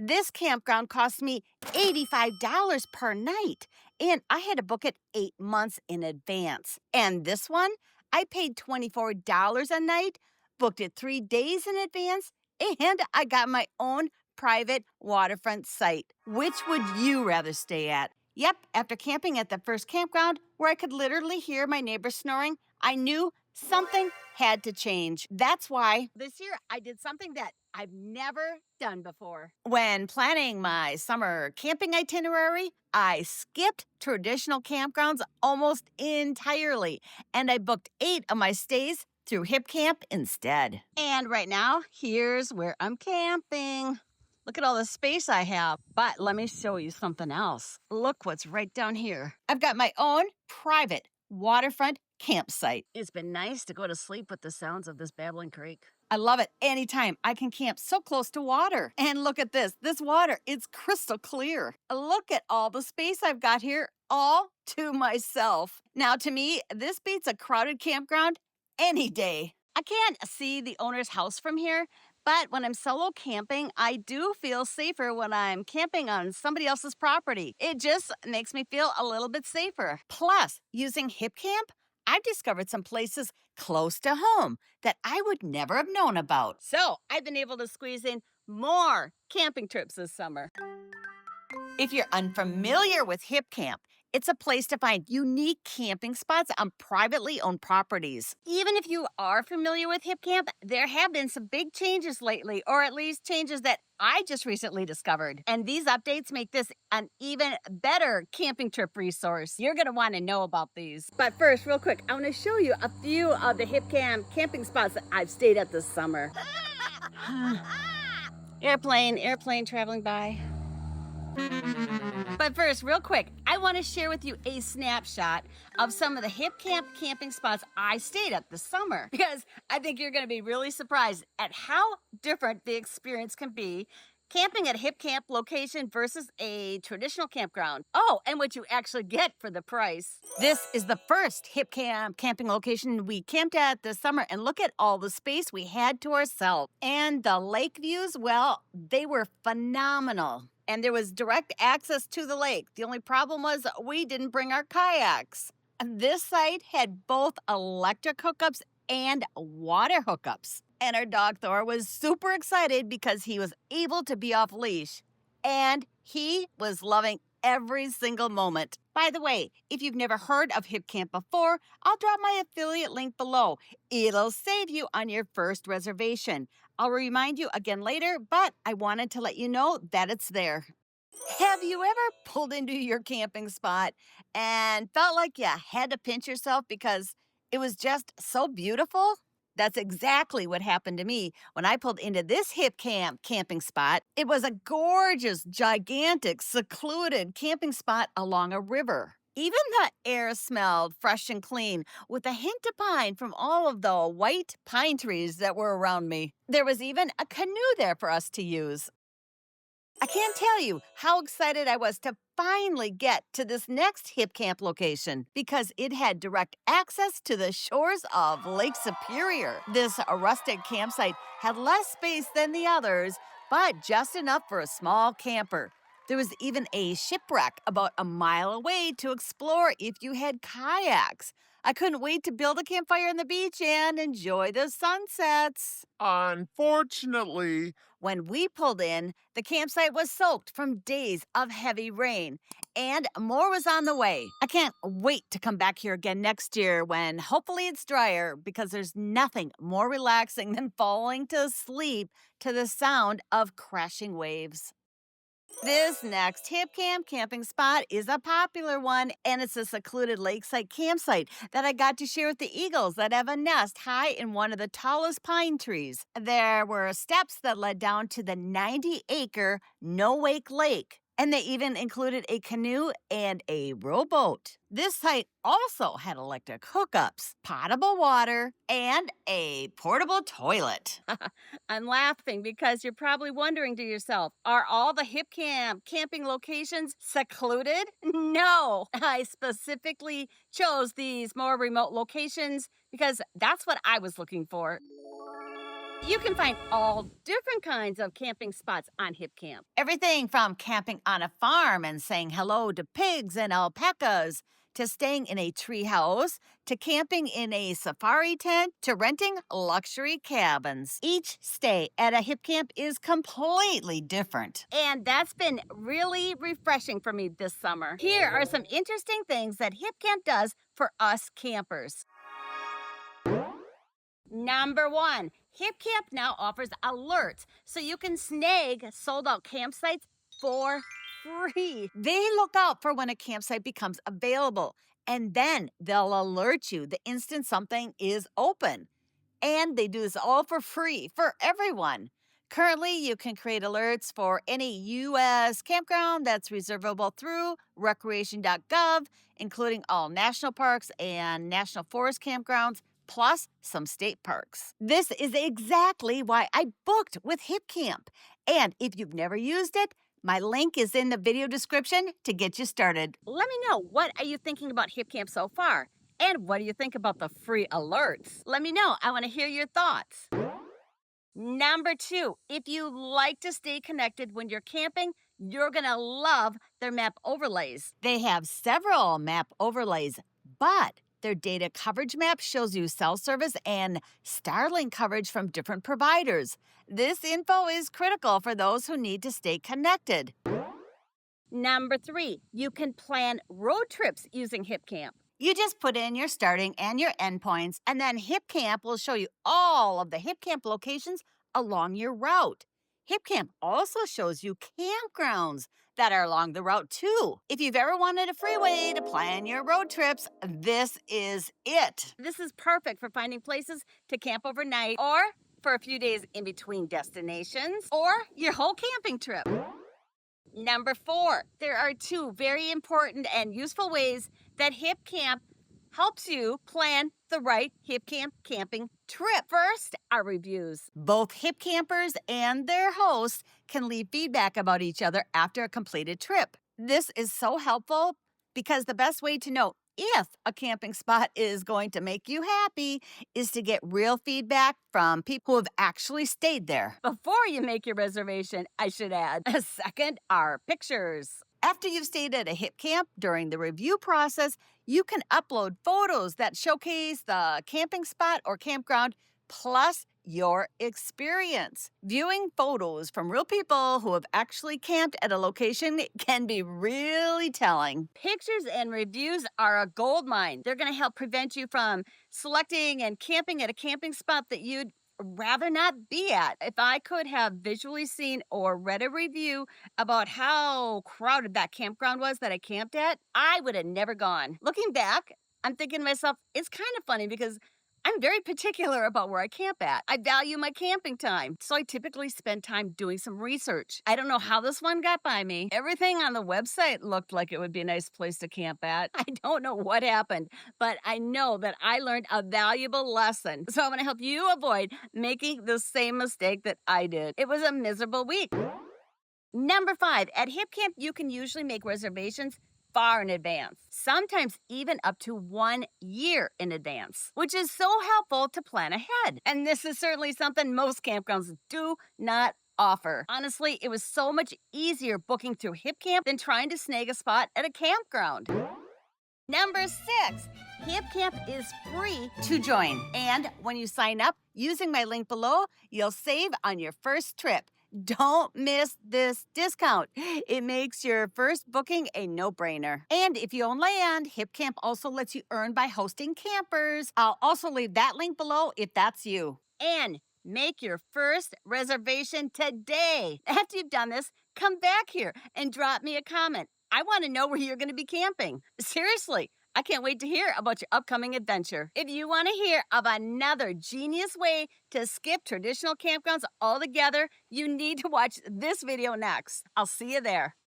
This campground cost me $85 per night, and I had to book it 8 months in advance. And this one, I paid $24 a night, booked it 3 days in advance, and I got my own private waterfront site. Which would you rather stay at? Yep, after camping at the first campground, where I could literally hear my neighbors snoring, I knew something had to change. That's why this year I did something that I've never done before. When planning my summer camping itinerary, I skipped traditional campgrounds almost entirely, and I booked 8 of my stays through HipCamp instead. And right now, here's where I'm camping. Look at all the space I have. But let me show you something else. Look what's right down here. I've got my own private waterfront campsite. It's been nice to go to sleep with the sounds of this babbling creek. I love it anytime. I can camp so close to water. And look at this. This water, it's crystal clear. Look at all the space I've got here, all to myself. Now, to me, this beats a crowded campground any day. I can't see the owner's house from here, but when I'm solo camping, I do feel safer when I'm camping on somebody else's property. It just makes me feel a little bit safer. Plus, using HipCamp, I've discovered some places close to home that I would never have known about. So I've been able to squeeze in more camping trips this summer. If you're unfamiliar with HipCamp, it's a place to find unique camping spots on privately owned properties. Even if you are familiar with HipCamp, there have been some big changes lately, or at least changes that I just recently discovered. And these updates make this an even better camping trip resource. You're going to want to know about these. But first, real quick, I want to show you a few of the HipCamp camping spots that I've stayed at this summer. Airplane traveling by. But first, real quick, I want to share with you a snapshot of some of the HipCamp camping spots I stayed at this summer, because I think you're going to be really surprised at how different the experience can be camping at a HipCamp location versus a traditional campground. Oh, and what you actually get for the price. This is the first HipCamp camping location we camped at this summer, and look at all the space we had to ourselves. And the lake views, well, they were phenomenal. And there was direct access to the lake. The only problem was we didn't bring our kayaks. This site had both electric hookups and water hookups. And our dog Thor was super excited because he was able to be off leash. And he was loving every single moment. By the way, if you've never heard of HipCamp before, I'll drop my affiliate link below. It'll save you on your first reservation. I'll remind you again later, but I wanted to let you know that it's there. Have you ever pulled into your camping spot and felt like you had to pinch yourself because it was just so beautiful? That's exactly what happened to me when I pulled into this HipCamp camping spot. It was a gorgeous, gigantic, secluded camping spot along a river. Even the air smelled fresh and clean, with a hint of pine from all of the white pine trees that were around me. There was even a canoe there for us to use. I can't tell you how excited I was to finally get to this next HipCamp location, because it had direct access to the shores of Lake Superior. This rustic campsite had less space than the others, but just enough for a small camper. There was even a shipwreck about a mile away to explore if you had kayaks. I couldn't wait to build a campfire on the beach and enjoy the sunsets. Unfortunately, When we pulled in, the campsite was soaked from days of heavy rain, and more was on the way. I can't wait to come back here again next year when hopefully it's drier, because there's nothing more relaxing than falling to sleep to the sound of crashing waves. This next HipCamp camping spot is a popular one, and it's a secluded lakeside campsite that I got to share with the eagles that have a nest high in one of the tallest pine trees. There were steps that led down to the 90-acre no-wake lake, and they even included a canoe and a rowboat. This site also had electric hookups, potable water, and a portable toilet. I'm laughing because you're probably wondering to yourself, are all the HipCamp camping locations secluded? No, I specifically chose these more remote locations because that's what I was looking for. You can find all different kinds of camping spots on HipCamp. Everything from camping on a farm and saying hello to pigs and alpacas, to staying in a tree house, to camping in a safari tent, to renting luxury cabins. Each stay at a HipCamp is completely different. And that's been really refreshing for me this summer. Here are some interesting things that HipCamp does for us campers. Number one, HipCamp now offers alerts so you can snag sold out campsites for free. They look out for when a campsite becomes available, and then they'll alert you the instant something is open. And they do this all for free for everyone. Currently, you can create alerts for any U.S. campground that's reservable through recreation.gov, including all national parks and national forest campgrounds, plus some state parks. This is exactly why I booked with HipCamp. And if you've never used it, my link is in the video description to get you started. Let me know, what are you thinking about HipCamp so far? And what do you think about the free alerts? Let me know. I want to hear your thoughts. Number two, if you like to stay connected when you're camping, you're going to love their map overlays. They have several map overlays, but their data coverage map shows you cell service and Starlink coverage from different providers. This info is critical for those who need to stay connected. Number three, you can plan road trips using HipCamp. You just put in your starting and your end points, and then HipCamp will show you all of the HipCamp locations along your route. HipCamp also shows you campgrounds that are along the route, too. If you've ever wanted a free way to plan your road trips, this is it. This is perfect for finding places to camp overnight or for a few days in between destinations or your whole camping trip. Number four, there are two very important and useful ways that HipCamp helps you plan the right HipCamp camping trip. First, our reviews. Both HipCampers and their hosts can leave feedback about each other after a completed trip. This is so helpful because the best way to know if a camping spot is going to make you happy is to get real feedback from people who have actually stayed there. Before you make your reservation, I should add, second, our pictures. After you've stayed at a HipCamp during the review process, you can upload photos that showcase the camping spot or campground, plus your experience. Viewing photos from real people who have actually camped at a location can be really telling. Pictures and reviews are a goldmine. They're going to help prevent you from selecting and camping at a camping spot that you'd rather not be at. If I could have visually seen or read a review about how crowded that campground was that I camped at, I would have never gone. Looking back, I'm thinking to myself, it's kind of funny because I'm very particular about where I camp at. I value my camping time, so I typically spend time doing some research. I don't know how this one got by me. Everything on the website looked like it would be a nice place to camp at. I don't know what happened, but I know that I learned a valuable lesson. So I'm going to help you avoid making the same mistake that I did. It was a miserable week. Number five, at HipCamp, you can usually make reservations far in advance, sometimes even up to 1 year in advance, which is so helpful to plan ahead. And this is certainly something most campgrounds do not offer. Honestly, it was so much easier booking through HipCamp than trying to snag a spot at a campground. Number six, HipCamp is free to join. And when you sign up using my link below, you'll save on your first trip. Don't miss this discount. It makes your first booking a no-brainer. And if you own land, HipCamp also lets you earn by hosting campers. I'll also leave that link below if that's you. And make your first reservation today. After you've done this, come back here and drop me a comment. I want to know where you're going to be camping. Seriously. I can't wait to hear about your upcoming adventure. If you want to hear of another genius way to skip traditional campgrounds altogether, you need to watch this video next. I'll see you there.